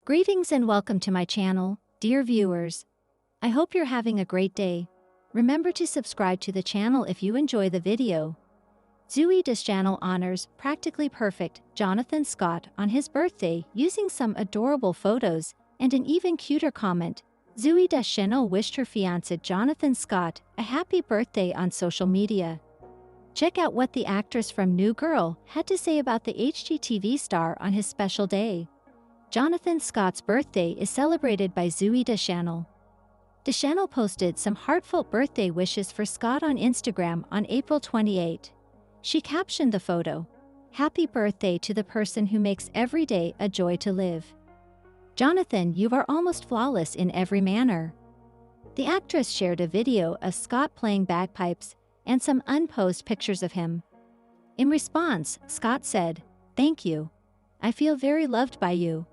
Greetings and welcome to my channel, dear viewers. I hope you're having a great day. Remember to subscribe to the channel if you enjoy the video. Zooey Deschanel honors practically perfect Jonathan Scott on his birthday using some adorable photos and an even cuter comment. Zooey Deschanel wished her fiancé Jonathan Scott a happy birthday on social media. Check out what the actress from New Girl had to say about the HGTV star on his special day. Jonathan Scott's birthday is celebrated by Zooey Deschanel. Deschanel posted some heartfelt birthday wishes for Scott on Instagram on April 28. She captioned the photo, "Happy birthday to the person who makes every day a joy to live. Jonathan, you are almost flawless in every manner." The actress shared a video of Scott playing bagpipes and some unposed pictures of him. In response, Scott said, "Thank you. I feel very loved by you."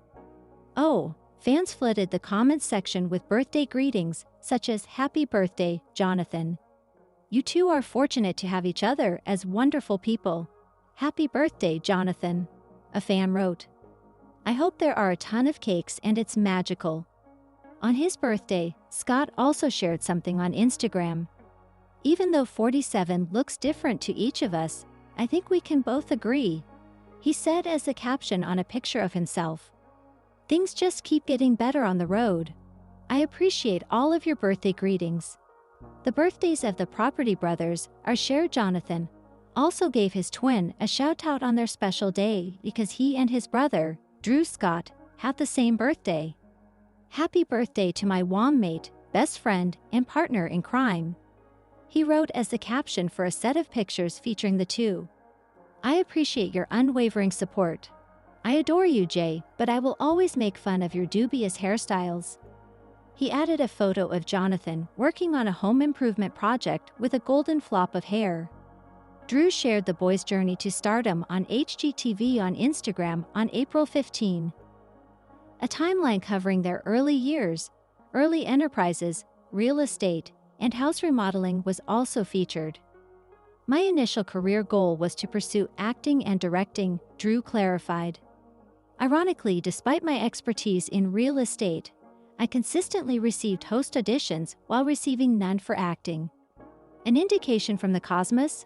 Oh, fans flooded the comments section with birthday greetings, such as "Happy birthday, Jonathan. You two are fortunate to have each other as wonderful people. Happy birthday, Jonathan," a fan wrote. "I hope there are a ton of cakes and it's magical." On his birthday, Scott also shared something on Instagram. "Even though 47 looks different to each of us, I think we can both agree," he said as a caption on a picture of himself. "Things just keep getting better on the road. I appreciate all of your birthday greetings." The birthdays of the Property Brothers are shared. Jonathan also gave his twin a shout-out on their special day because he and his brother, Drew Scott, had the same birthday. "Happy birthday to my mate, best friend, and partner in crime," he wrote as the caption for a set of pictures featuring the two. "I appreciate your unwavering support. I adore you, Jay, but I will always make fun of your dubious hairstyles." He added a photo of Jonathan working on a home improvement project with a golden flop of hair. Drew shared the boys' journey to stardom on HGTV on Instagram on April 15. A timeline covering their early years, early enterprises, real estate, and house remodeling was also featured. "My initial career goal was to pursue acting and directing," Drew clarified. "Ironically, despite my expertise in real estate, I consistently received host auditions while receiving none for acting. An indication from the cosmos?"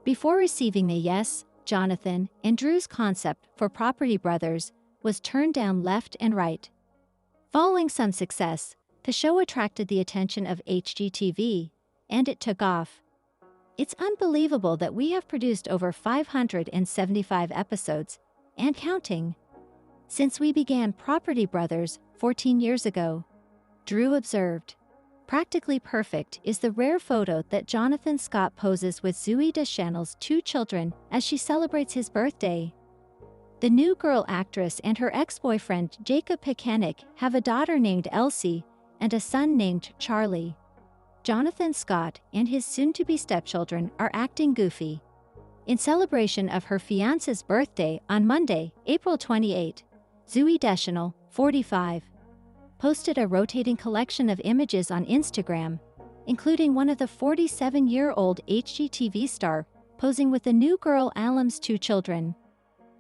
Before receiving a yes, Jonathan and Drew's concept for Property Brothers was turned down left and right. Following some success, the show attracted the attention of HGTV, and it took off. "It's unbelievable that we have produced over 575 episodes, and counting, since we began Property Brothers 14 years ago," Drew observed. Practically perfect is the rare photo that Jonathan Scott poses with Zooey Deschanel's two children as she celebrates his birthday. The New Girl actress and her ex-boyfriend Jacob Pekanik have a daughter named Elsie and a son named Charlie. Jonathan Scott and his soon-to-be stepchildren are acting goofy. In celebration of her fiancé's birthday on Monday, April 28, Zooey Deschanel, 45, posted a rotating collection of images on Instagram, including one of the 47-year-old HGTV star posing with the New Girl alum's two children.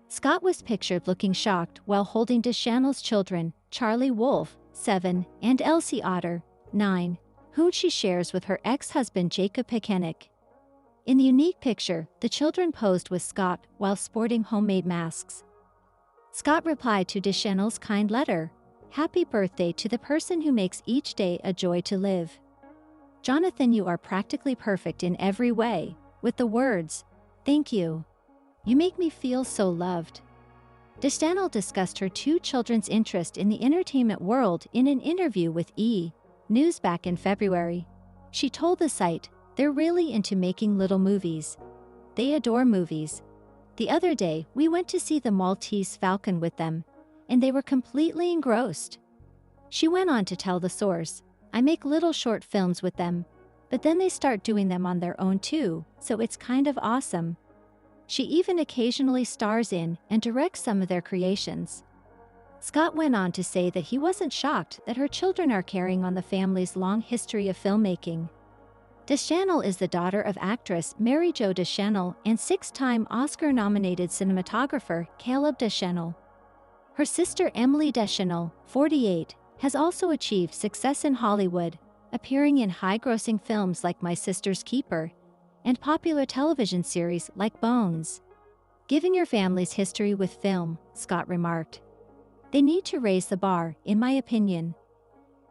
Scott was pictured looking shocked while holding Deschanel's children, Charlie Wolf, 7, and Elsie Otter, 9, whom she shares with her ex-husband Jacob Pekanik. In the unique picture, the children posed with Scott while sporting homemade masks. Scott replied to Deschanel's kind letter, "Happy birthday to the person who makes each day a joy to live. Jonathan, you are practically perfect in every way," with the words, "Thank you. You make me feel so loved." Deschanel discussed her two children's interest in the entertainment world in an interview with E! News back in February. She told the site, "They're really into making little movies. They adore movies. The other day, we went to see the Maltese Falcon with them, and they were completely engrossed." She went on to tell the source, "I make little short films with them, but then they start doing them on their own too, so it's kind of awesome." She even occasionally stars in and directs some of their creations. Scott went on to say that he wasn't shocked that her children are carrying on the family's long history of filmmaking. Deschanel is the daughter of actress Mary Jo Deschanel and six-time Oscar-nominated cinematographer Caleb Deschanel. Her sister Emily Deschanel, 48, has also achieved success in Hollywood, appearing in high-grossing films like My Sister's Keeper and popular television series like Bones. "Given your family's history with film," Scott remarked, "they need to raise the bar, in my opinion."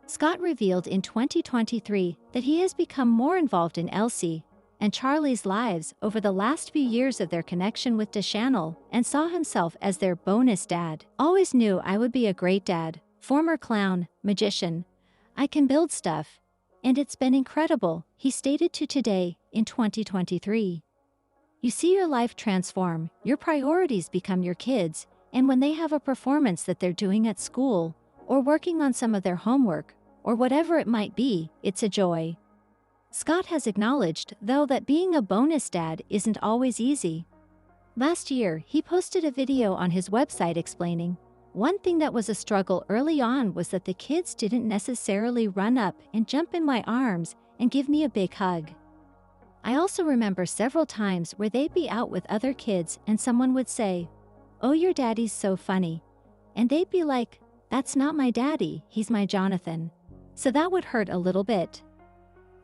Scott revealed in 2023 that he has become more involved in Elsie and Charlie's lives over the last few years of their connection with Deschanel and saw himself as their bonus dad. "Always knew I would be a great dad, former clown, magician. I can build stuff. And it's been incredible," he stated to Today in 2023. "You see your life transform, your priorities become your kids, and when they have a performance that they're doing at school, or working on some of their homework, or whatever it might be, it's a joy." Scott has acknowledged, though, that being a bonus dad isn't always easy. Last year, he posted a video on his website explaining, "One thing that was a struggle early on was that the kids didn't necessarily run up and jump in my arms and give me a big hug. I also remember several times where they'd be out with other kids and someone would say, 'Oh, your daddy's so funny.' And they'd be like, 'That's not my daddy, he's my Jonathan.' So that would hurt a little bit."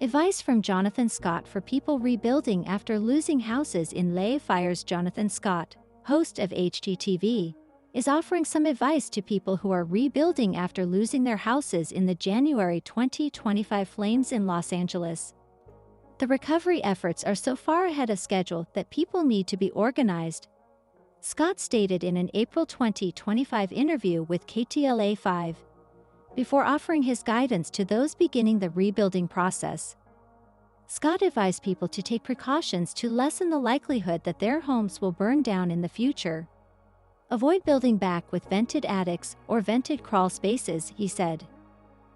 Advice from Jonathan Scott for people rebuilding after losing houses in LA fires. Jonathan Scott, host of HGTV, is offering some advice to people who are rebuilding after losing their houses in the January 2025 flames in Los Angeles. "The recovery efforts are so far ahead of schedule that people need to be organized," Scott stated in an April 2025 interview with KTLA 5, before offering his guidance to those beginning the rebuilding process. Scott advised people to take precautions to lessen the likelihood that their homes will burn down in the future. "Avoid building back with vented attics or vented crawl spaces," he said.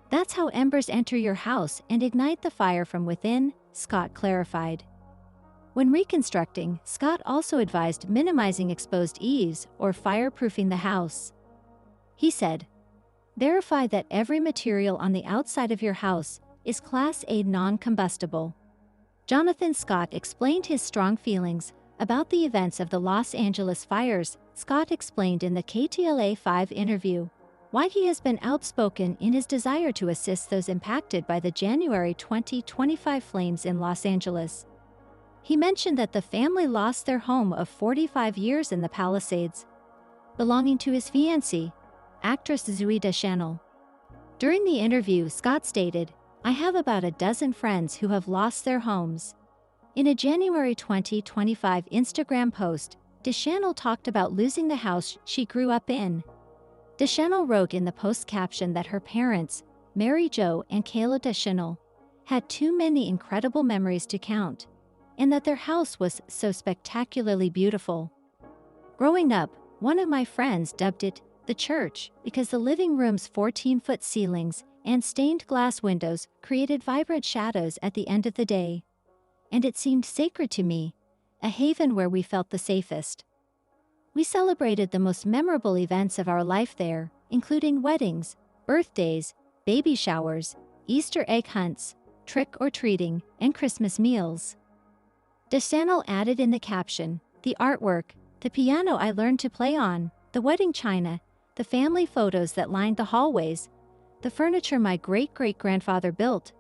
"That's how embers enter your house and ignite the fire from within," Scott clarified. When reconstructing, Scott also advised minimizing exposed eaves or fireproofing the house. He said, "Verify that every material on the outside of your house is Class A non-combustible." Jonathan Scott explained his strong feelings about the events of the Los Angeles fires. Scott explained in the KTLA 5 interview why he has been outspoken in his desire to assist those impacted by the January 2025 flames in Los Angeles. He mentioned that the family lost their home of 45 years in the Palisades, belonging to his fiancée, actress Zooey Deschanel. During the interview, Scott stated, "I have about a dozen friends who have lost their homes." In a January 2025 Instagram post, Deschanel talked about losing the house she grew up in. Deschanel wrote in the post caption that her parents, Mary Jo and Kayla Deschanel, had too many incredible memories to count, and that their house was so spectacularly beautiful. "Growing up, one of my friends dubbed it the church because the living room's 14-foot ceilings and stained glass windows created vibrant shadows at the end of the day. And it seemed sacred to me, a haven where we felt the safest. We celebrated the most memorable events of our life there, including weddings, birthdays, baby showers, Easter egg hunts, trick-or-treating, and Christmas meals." Deschanel added in the caption, "The artwork, the piano I learned to play on, the wedding china, the family photos that lined the hallways, the furniture my great-great-grandfather built,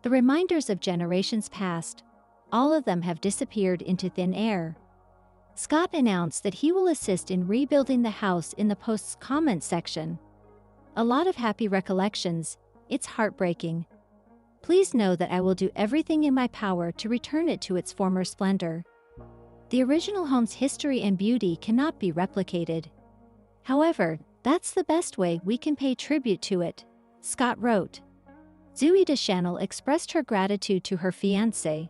the reminders of generations past, all of them have disappeared into thin air." Scott announced that he will assist in rebuilding the house in the post's comment section. "A lot of happy recollections. It's heartbreaking. Please know that I will do everything in my power to return it to its former splendor. The original home's history and beauty cannot be replicated. However, that's the best way we can pay tribute to it," Scott wrote. Zooey Deschanel expressed her gratitude to her fiancé.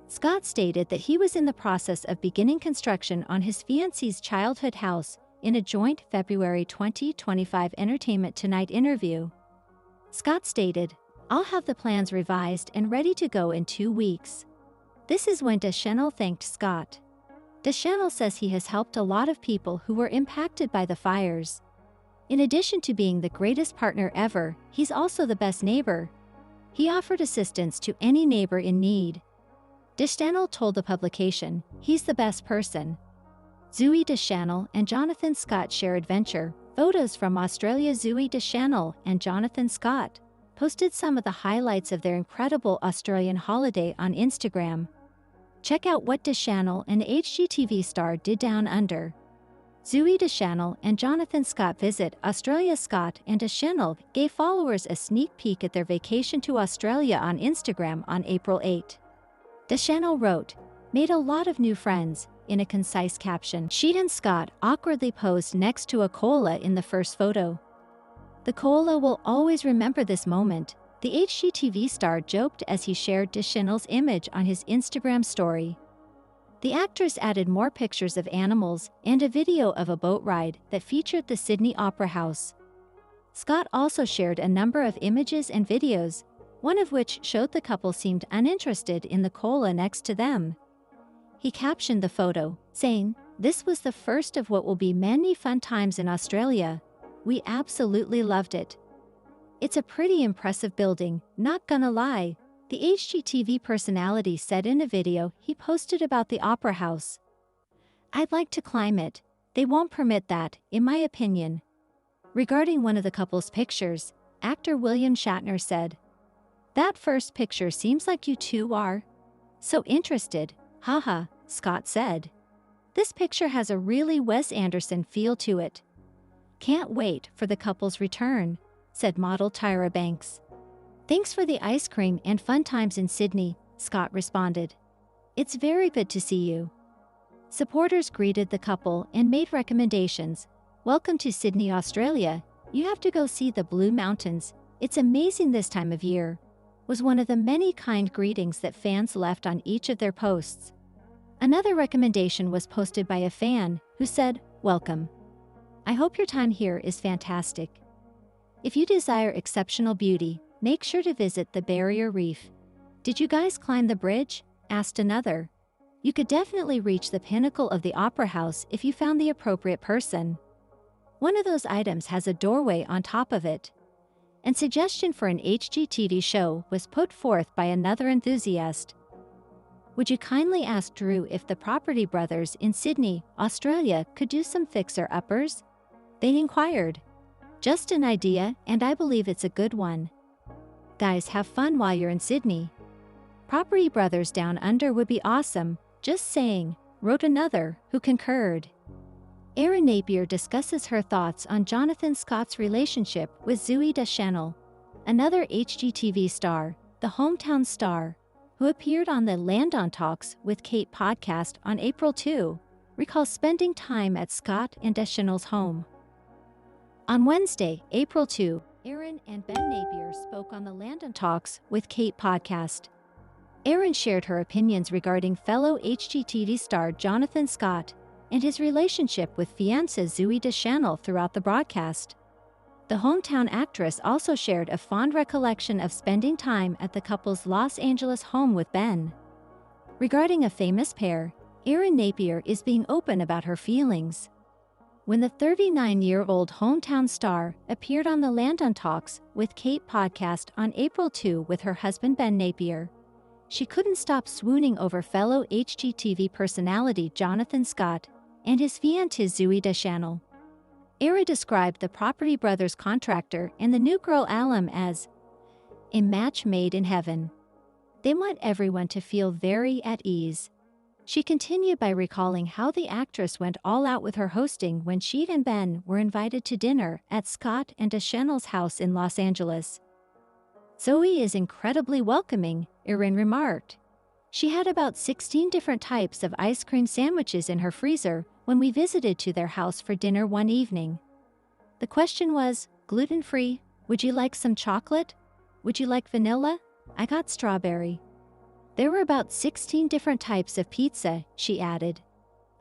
Scott stated that he was in the process of beginning construction on his fiancée's childhood house in a joint February 2025 Entertainment Tonight interview. Scott stated, "I'll have the plans revised and ready to go in 2 weeks." This is when Deschanel thanked Scott. Deschanel says he has helped a lot of people who were impacted by the fires. In addition to being the greatest partner ever, he's also the best neighbor. He offered assistance to any neighbor in need. Deschanel told the publication, "He's the best person." Zooey Deschanel and Jonathan Scott share adventure, Photos from Australia. Zooey Deschanel and Jonathan Scott posted some of the highlights of their incredible Australian holiday on Instagram. Check out what Deschanel and HGTV star did down under. Zooey Deschanel and Jonathan Scott visit Australia. Scott and Deschanel gave followers a sneak peek at their vacation to Australia on Instagram on April 8. Deschanel wrote, "Made a lot of new friends," in a concise caption. She and Scott awkwardly posed next to a koala in the first photo. "The koala will always remember this moment," the HGTV star joked as he shared Deschanel's image on his Instagram story. The actress added more pictures of animals and a video of a boat ride that featured the Sydney Opera House. Scott also shared a number of images and videos, one of which showed the couple seemed uninterested in the koala next to them. He captioned the photo, saying, "This was the first of what will be many fun times in Australia. We absolutely loved it. It's a pretty impressive building, not gonna lie," the HGTV personality said in a video he posted about the Opera House. "I'd like to climb it. They won't permit that, in my opinion." Regarding one of the couple's pictures, actor William Shatner said, "That first picture seems like you two are so interested, haha," Scott said. "This picture has a really Wes Anderson feel to it. Can't wait for the couple's return," said model Tyra Banks. "Thanks for the ice cream and fun times in Sydney," Scott responded. "It's very good to see you." Supporters greeted the couple and made recommendations. "Welcome to Sydney, Australia. You have to go see the Blue Mountains. It's amazing this time of year," was one of the many kind greetings that fans left on each of their posts. Another recommendation was posted by a fan who said, "Welcome. I hope your time here is fantastic. If you desire exceptional beauty, make sure to visit the Barrier Reef." "Did you guys climb the bridge?" asked another. "You could definitely reach the pinnacle of the Opera House if you found the appropriate person. One of those items has a doorway on top of it." And suggestion for an HGTV show was put forth by another enthusiast. "Would you kindly ask Drew if the Property Brothers in Sydney, Australia could do some fixer-uppers?" they inquired. "Just an idea, and I believe it's a good one. Guys, have fun while you're in Sydney. Property Brothers down under would be awesome, just saying," wrote another, who concurred. Erin Napier discusses her thoughts on Jonathan Scott's relationship with Zooey Deschanel, another HGTV star, the hometown star, who appeared on the Land on Talks with Kate podcast on April 2, recalls spending time at Scott and Deschanel's home. On Wednesday, April 2, Erin and Ben Napier spoke on the Land on Talks with Kate podcast. Erin shared her opinions regarding fellow HGTV star Jonathan Scott and his relationship with fiancée Zooey Deschanel throughout the broadcast. The hometown actress also shared a fond recollection of spending time at the couple's Los Angeles home with Ben. Regarding a famous pair, Erin Napier is being open about her feelings. When the 39-year-old hometown star appeared on the Land on Talks with Kate podcast on April 2 with her husband Ben Napier, she couldn't stop swooning over fellow HGTV personality Jonathan Scott and his fiancée Zooey Deschanel. Erin described the Property Brothers contractor and the new girl alum as a match made in heaven. They want everyone to feel very at ease. She continued by recalling how the actress went all out with her hosting when she and Ben were invited to dinner at Scott and Deschanel's house in Los Angeles. "Zooey is incredibly welcoming," Erin remarked. "She had about 16 different types of ice cream sandwiches in her freezer when we visited to their house for dinner one evening. The question was, gluten-free? Would you like some chocolate? Would you like vanilla? I got strawberry. There were about 16 different types of pizza," she added.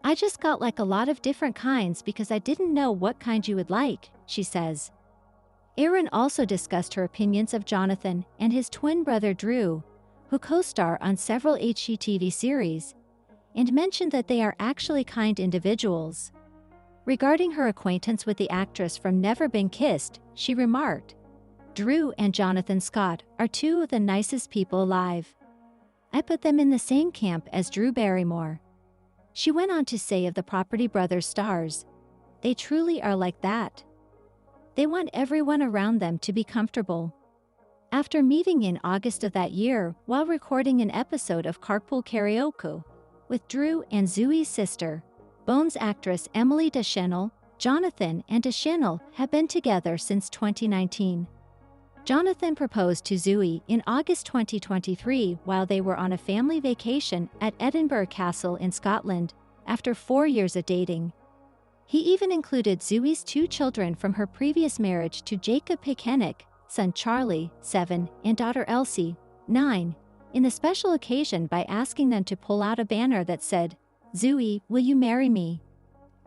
"I just got like a lot of different kinds because I didn't know what kind you would like," she says. Erin also discussed her opinions of Jonathan and his twin brother Drew, who co-star on several HGTV series, and mentioned that they are actually kind individuals. Regarding her acquaintance with the actress from Never Been Kissed, she remarked, "Drew and Jonathan Scott are two of the nicest people alive. I put them in the same camp as Drew Barrymore." She went on to say of the Property Brothers stars, "They truly are like that. They want everyone around them to be comfortable. After meeting in August of that year while recording an episode of Carpool Karaoke with Drew and Zooey's sister, Bones actress Emily Deschanel, Jonathan and Deschanel have been together since 2019. Jonathan proposed to Zooey in August 2023 while they were on a family vacation at Edinburgh Castle in Scotland, after 4 years of dating. He even included Zooey's 2 children from her previous marriage to Jacob Pickenick, son Charlie, 7, and daughter Elsie, 9, in the special occasion by asking them to pull out a banner that said, "Zooey, will you marry me?"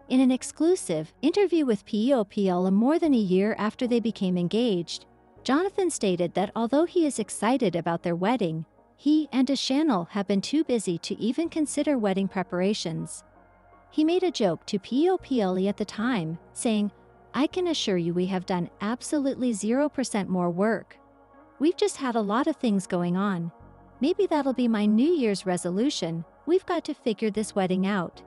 In an exclusive interview with POPL more than a year after they became engaged, Jonathan stated that although he is excited about their wedding, he and Deschanel have been too busy to even consider wedding preparations. He made a joke to POPL at the time, saying, "I can assure you we have done absolutely 0% more work. We've just had a lot of things going on. Maybe that'll be my New Year's resolution, we've got to figure this wedding out."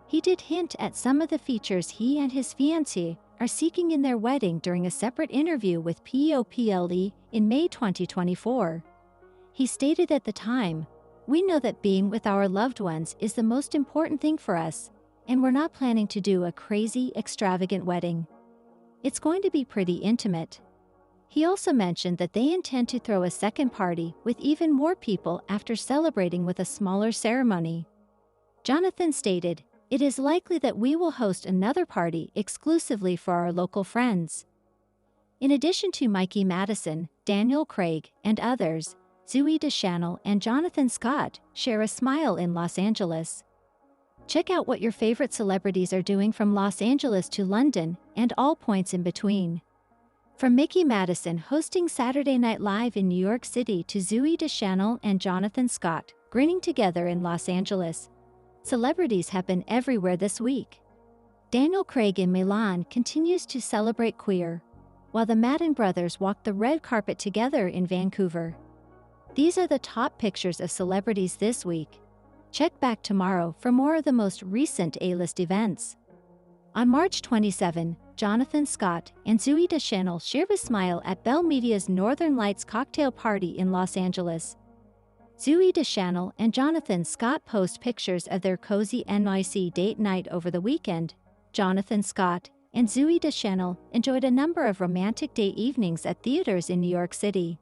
He did hint at some of the features he and his fiancée are seeking in their wedding during a separate interview with POPL in May 2024. He stated at the time, "We know that being with our loved ones is the most important thing for us, and we're not planning to do a crazy, extravagant wedding. It's going to be pretty intimate." He also mentioned that they intend to throw a second party with even more people after celebrating with a smaller ceremony. Jonathan stated, "It is likely that we will host another party exclusively for our local friends." In addition to Mikey Madison, Daniel Craig, and others, Zooey Deschanel and Jonathan Scott share a smile in Los Angeles. Check out what your favorite celebrities are doing from Los Angeles to London and all points in between. From Mickey Madison hosting Saturday Night Live in New York City to Zooey Deschanel and Jonathan Scott grinning together in Los Angeles, celebrities have been everywhere this week. Daniel Craig in Milan continues to celebrate queer, while the Madden brothers walk the red carpet together in Vancouver. These are the top pictures of celebrities this week. Check back tomorrow for more of the most recent A-list events. On March 27, Jonathan Scott and Zooey Deschanel shared a smile at Bell Media's Northern Lights cocktail party in Los Angeles. Zooey Deschanel and Jonathan Scott post pictures of their cozy NYC date night over the weekend. Jonathan Scott and Zooey Deschanel enjoyed a number of romantic date evenings at theaters in New York City.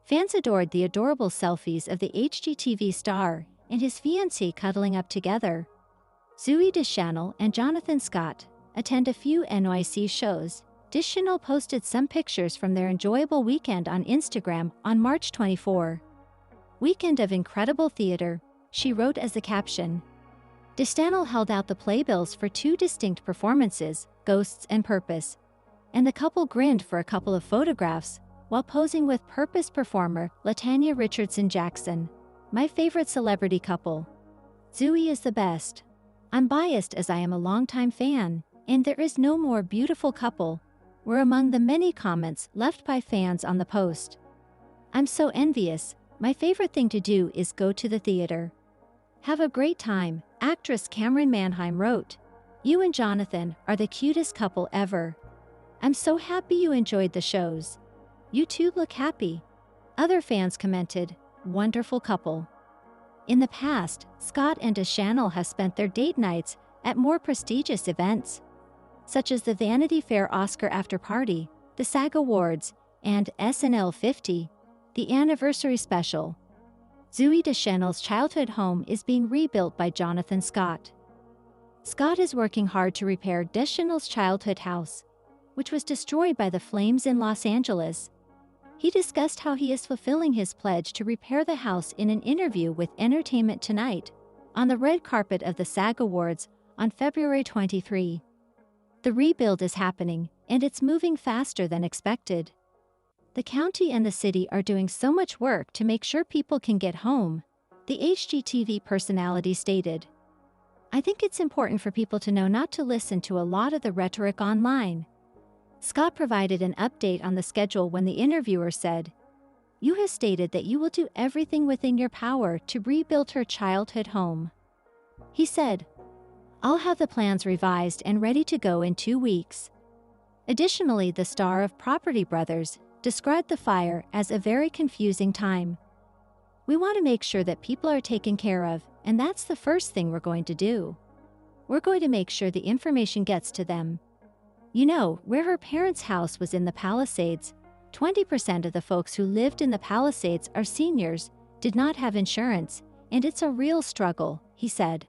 Fans adored the adorable selfies of the HGTV star and his fiancée cuddling up together. Zooey Deschanel and Jonathan Scott attend a few NYC shows. Deschanel posted some pictures from their enjoyable weekend on Instagram on March 24. "Weekend of incredible theater," she wrote as the caption. Deschanel held out the playbills for 2 distinct performances, Ghosts and Purpose, and the couple grinned for a couple of photographs while posing with Purpose performer Latanya Richardson Jackson. "My favorite celebrity couple. Zooey is the best. I'm biased as I am a longtime fan, and there is no more beautiful couple," were among the many comments left by fans on the post. "I'm so envious. My favorite thing to do is go to the theater. Have a great time," actress Cameron Manheim wrote. "You and Jonathan are the cutest couple ever. I'm so happy you enjoyed the shows. You two look happy." Other fans commented, "Wonderful couple." In the past, Scott and Deschanel have spent their date nights at more prestigious events, such as the Vanity Fair Oscar After Party, the SAG Awards, and SNL 50, the anniversary special. Zooey Deschanel's childhood home is being rebuilt by Jonathan Scott. Scott is working hard to repair Deschanel's childhood house, which was destroyed by the flames in Los Angeles. He discussed how he is fulfilling his pledge to repair the house in an interview with Entertainment Tonight on the red carpet of the SAG Awards on February 23. "The rebuild is happening, and it's moving faster than expected. The county and the city are doing so much work to make sure people can get home," the HGTV personality stated. "I think it's important for people to know not to listen to a lot of the rhetoric online." Scott provided an update on the schedule when the interviewer said, "You have stated that you will do everything within your power to rebuild her childhood home." He said, "I'll have the plans revised and ready to go in 2 weeks. Additionally, the star of Property Brothers described the fire as a very confusing time. "We want to make sure that people are taken care of, and that's the first thing we're going to do. We're going to make sure the information gets to them." You know, where her parents' house was in the Palisades, 20% of the folks who lived in the Palisades are seniors, did not have insurance, and it's a real struggle, he said.